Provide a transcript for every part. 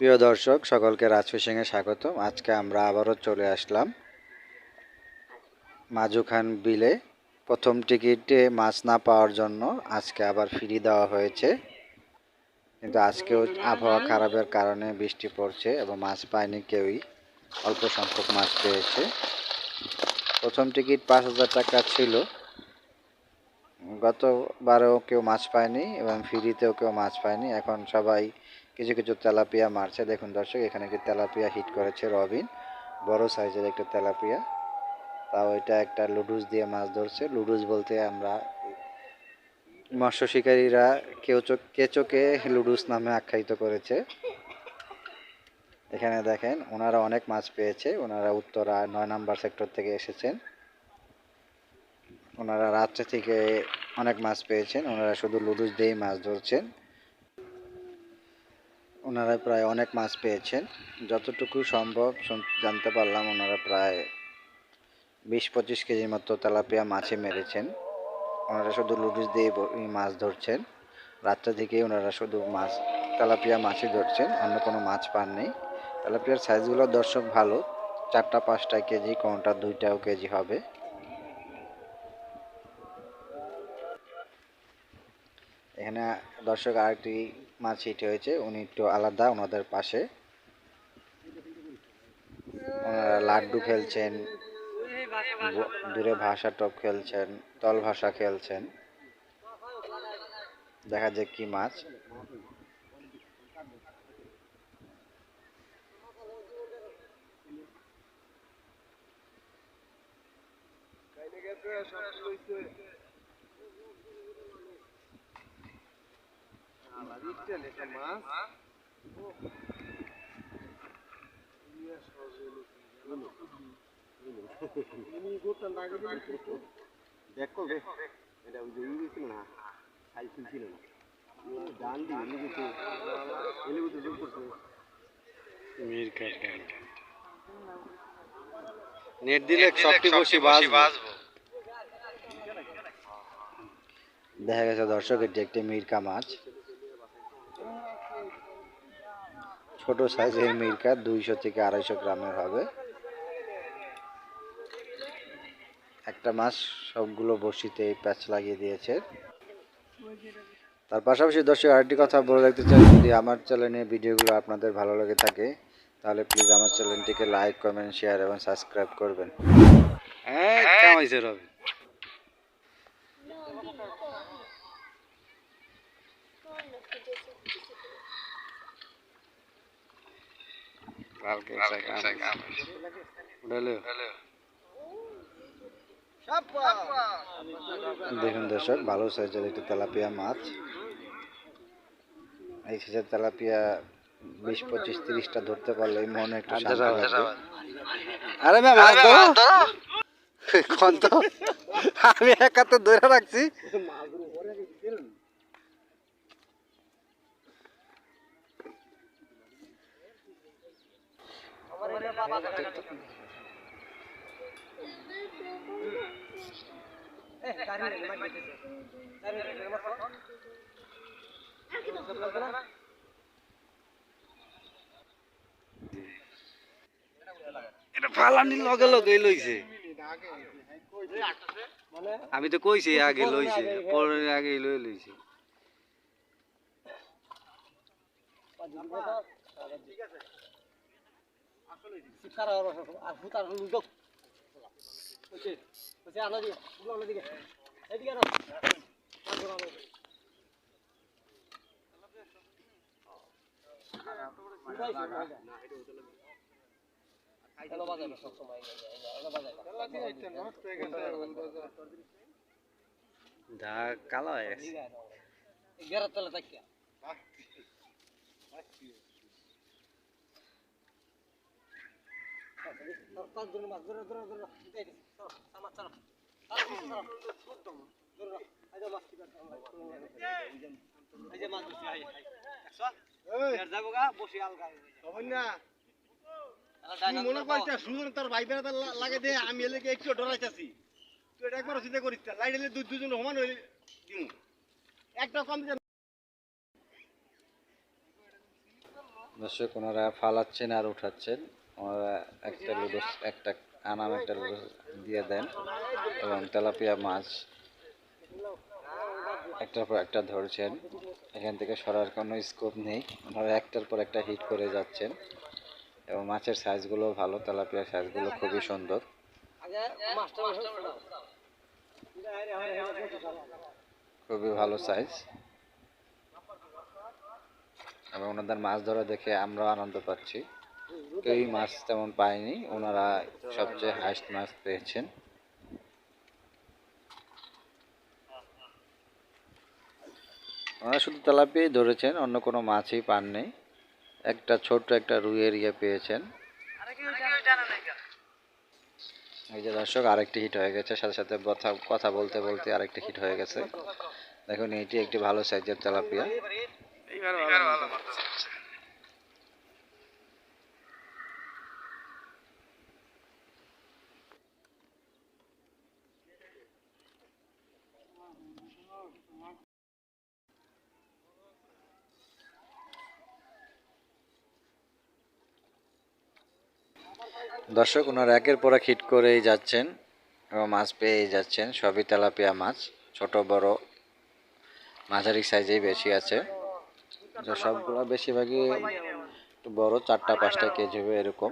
প্রিয় দর্শক সকলকে রাজ ফিশিংয়ে স্বাগতম। আজকে আমরা আবারও চলে আসলাম মাজুখান বিলে। প্রথম টিকিটে মাছ না পাওয়ার জন্য আজকে আবার ফ্রি দেওয়া হয়েছে, কিন্তু আজকেও আবহাওয়া খারাপের কারণে বৃষ্টি পড়ছে এবং মাছ পায়নি কেউই, অল্প সংখ্যক মাছ পেয়েছে। প্রথম টিকিট 5,000 টাকা ছিল। গতবারেও কেউ মাছ পায়নি এবং ফ্রিতেও কেউ মাছ পায়নি। এখন সবাই কিছু কিছু তেলাপিয়া মারছে। দেখুন দর্শক, এখানে একটি তেলাপিয়া হিট করেছে রবিন, বড় সাইজের একটা তেলাপিয়া। তাও এটা একটা লুডুস দিয়ে মাছ ধরছে। লুডুস বলতে আমরা মৎস্য শিকারীরা কেঁচোকে লুডুস নামে আখ্যায়িত করেছে। এখানে দেখেন ওনারা অনেক মাছ পেয়েছে। ওনারা উত্তরা 9 নম্বর সেক্টর থেকে এসেছেন। ওনারা রাত্রে থেকে অনেক মাছ পেয়েছেন। ওনারা শুধু লুডুস দিয়েই মাছ ধরছেন। ওনারা প্রায় অনেক মাছ পেয়েছেন। যতটুকু সম্ভব জানতে পারলাম ওনারা প্রায় 20-25 কেজির মতো তেলাপিয়া মাছই মেরেছেন। ওনারা শুধু লুডুস দিয়ে মাছ ধরছেন। রাত্রে থেকেই ওনারা শুধু তেলাপিয়া মাছই ধরছেন, অন্য কোনো মাছ পাননি। তেলাপিয়ার সাইজগুলো দর্শক ভালো, 4টা-5টা কেজি, কোনটা 2টাও কেজি হবে। এখানে দর্শক আরেকটি মাছ হিট হয়েছে, উনি একটু আলাদা, ওনাদের পাশে ওনারা লাড্ডু খেলছেন, দূরে ভাষা টপ খেলছেন, তল ভাষা খেলছেন। দেখা যাক কি মাছ। দেখো এটা ছিল না, সাইকেল ছিল না, ডান দিয়ে যোগ করছে নেট দিলে সবটি বসে বাজবো। দেখা গেছে দর্শক এটি একটি মিরকা মাছ, ছোট সাইজের মিরকা, 200 থেকে 250 গ্রামের হবে। একটা মাছ সবগুলো বড়শিতে প্যাচ লাগিয়ে দিয়েছে। তার পাশাপাশি দর্শক আরেকটি কথা বলে রাখতে চাই, যদি আমার চ্যানেলে ভিডিওগুলো আপনাদের ভালো লেগে থাকে তাহলে প্লিজ আমার চ্যানেলটিকে লাইক, কমেন্ট, শেয়ার এবং সাবস্ক্রাইব করবেন। দেখুন দর্শক, ভালো সাইজের একটি তেলাপিয়া মাছ। এই সাইজের তেলাপিয়া 20-25-30টা ধরতে পারলে মনে একটু শান্তি লাগবে। আরে ভাই মাছ ধরো কোন তো, আমি একাতে ধরে রাখছি। এটা ফালানির লগে লগে লইছে। আমি তো কইছি আগে লইছে, পরে আগে লইছে। কালো হয়ে গেছে। মনে করছে সুজন তার ভাই বেড়া লাগে দে, আমি এলাকে একটু ডরাইতেছি। তুই এটা একবার চিন্তা করিস, লাইট এলে দুজন সমান হয়ে একটা কম। দর্শক ওনারা ফালাচ্ছেন আর উঠাচ্ছেন। ওনারা একটা লুডোস একটা আনাম একটা লুডোস দিয়ে দেন এবং তেলাপিয়া মাছ একটার পর একটা ধরছেন। এখান থেকে সরার কোনো স্কোপ নেই, ওনারা একটার পর একটা হিট করে যাচ্ছেন এবং মাছের সাইজগুলো ভালো, তেলাপিয়ার সাইজগুলো খুবই সুন্দর, খুবই ভালো সাইজ এবং ওনাদের মাছ ধরা দেখে আমরাও আনন্দ পাচ্ছি। কেউই মাছ তেমন পায়নি, ওনারা সবচেয়ে হাইস্ট মাছ পেয়েছেন। ওনারা শুধু তেলাপিয়াই ধরেছেন, অন্য কোনো মাছই পাননি। একটা ছোট্ট একটা রুইয়ের ইয়ে পেয়েছেন। এই যে দর্শক আরেকটি হিট হয়ে গেছে, সাথে সাথে কথা বলতে বলতে আরেকটি হিট হয়ে গেছে। দেখুন এটি একটি ভালো সাইজের তেলাপিয়া। দর্শক ওনারা একের পর এক হিট করেই যাচ্ছেন এবং মাছ পেয়েই যাচ্ছেন। সবই তেলাপিয়া মাছ, ছোট বড় মাঝারি সাইজেই বেশি আছে। সবগুলো বেশিরভাগই একটু বড়, 4-5টা কেজি হবে এরকম,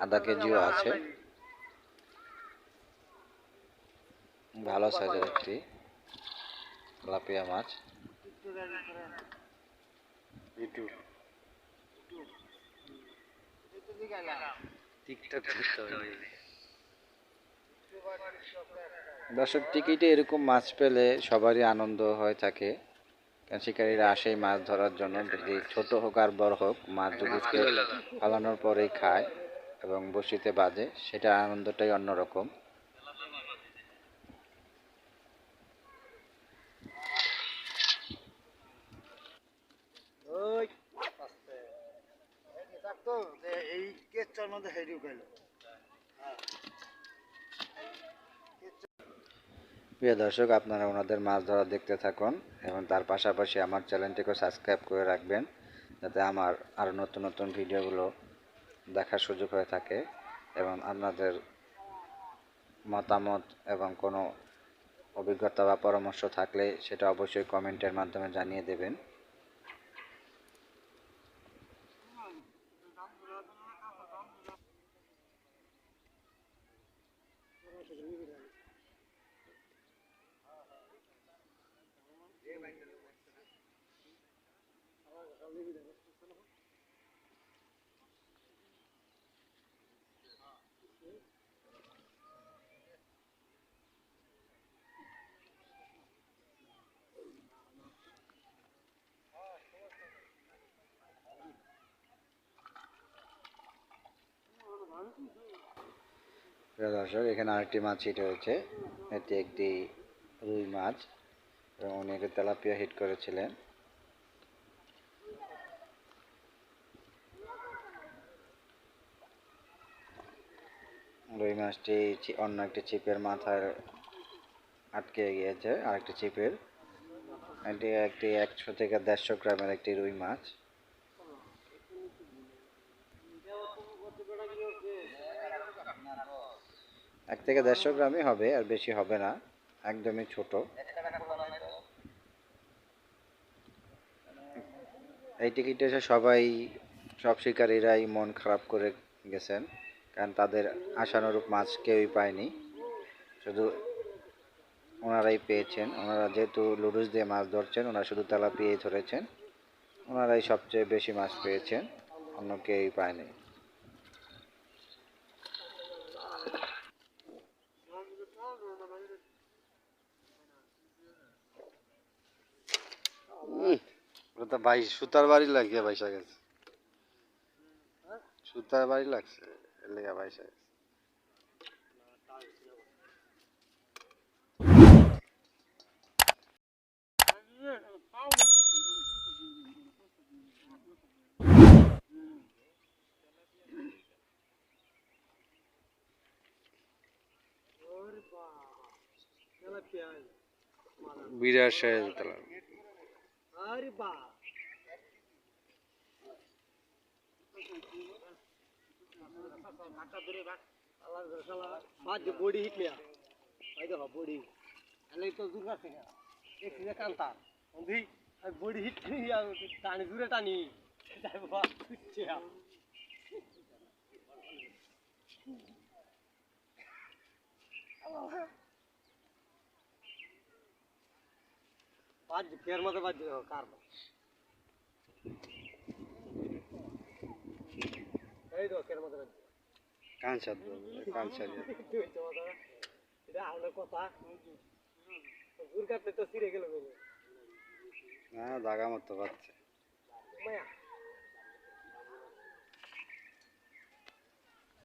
আধা কেজিও আছে। ভালো সাইজের একটি তেলাপিয়া মাছ। দর্শক টিকিটে এরকম মাছ পেলে সবারই আনন্দ হয়ে থাকে, কারণ শিকারীরা আসেই মাছ ধরার জন্য। যদি ছোট হোক আর বড় হোক, মাছ যদি ফালানোর পরেই খায় এবং বড়শিতে বাজে, সেটা আনন্দটাই অন্যরকম। এই কেচার মধ্যে হেরিও গেল। প্রিয় দর্শক, আপনারা ওনাদের মাছ ধরা দেখতে থাকুন এবং তার পাশাপাশি আমার চ্যানেলটিকে সাবস্ক্রাইব করে রাখবেন, যাতে আমার আরও নতুন নতুন ভিডিওগুলো দেখার সুযোগ হয়ে থাকে। এবং আপনাদের মতামত এবং কোনো অভিজ্ঞতা বা পরামর্শ থাকলে সেটা অবশ্যই কমেন্টের মাধ্যমে জানিয়ে দেবেন। প্রিয় দর্শক, এখানে আরেকটি মাছ হিট হয়েছে। এটি একটি রুই মাছ এবং উনি একটি তেলাপিয়া হিট করেছিলেন। রুই মাছটি অন্য একটি ছিপের মাথায় আটকে গিয়েছে, আরেকটি ছিপের। এটি একটি 100 থেকে 150 গ্রামের একটি রুই মাছ। এক থেকে 150 গ্রামই হবে, আর বেশি হবে না, একদমই ছোট। এই টিকিটে এসে সব শিকারীরাই মন খারাপ করে গেছেন, কারণ তাদের আশানুরূপ মাছ কেউই পায়নি, শুধু ওনারাই পেয়েছেন। ওনারা যেহেতু লুডুস দিয়ে মাছ ধরছেন, ওনারা শুধু তেলাপিয়াই ধরেছেন, ওনারাই সবচেয়ে বেশি মাছ পেয়েছেন, অন্য কেউই পায়নি। ওটা তো ভাই সুতার বাড়ি লাগিয়ে বাইসা গেছে, সুতার বাড়ি লাগছে, এর লেগে বাইসা গেছে। বিরাট সাইজ তেলাপিয়া। মাছ বডি হিট মিয়া এই দেখো বডি এলাই তো দূর কাছে না দেখছি যে কান্তা বন্ধি আমি বডি হিট টানি দূরে টানি যাই বাবা খুঁজছে বাজ ফের মতো বাজ কার এই তো ফের মতো বাজ কাঞ্চার কাঞ্চার এটা আমার কথা দূর কাটলে তো ছিঁড়ে গেল হ্যাঁ জাগা মতো পাচ্ছে মায়া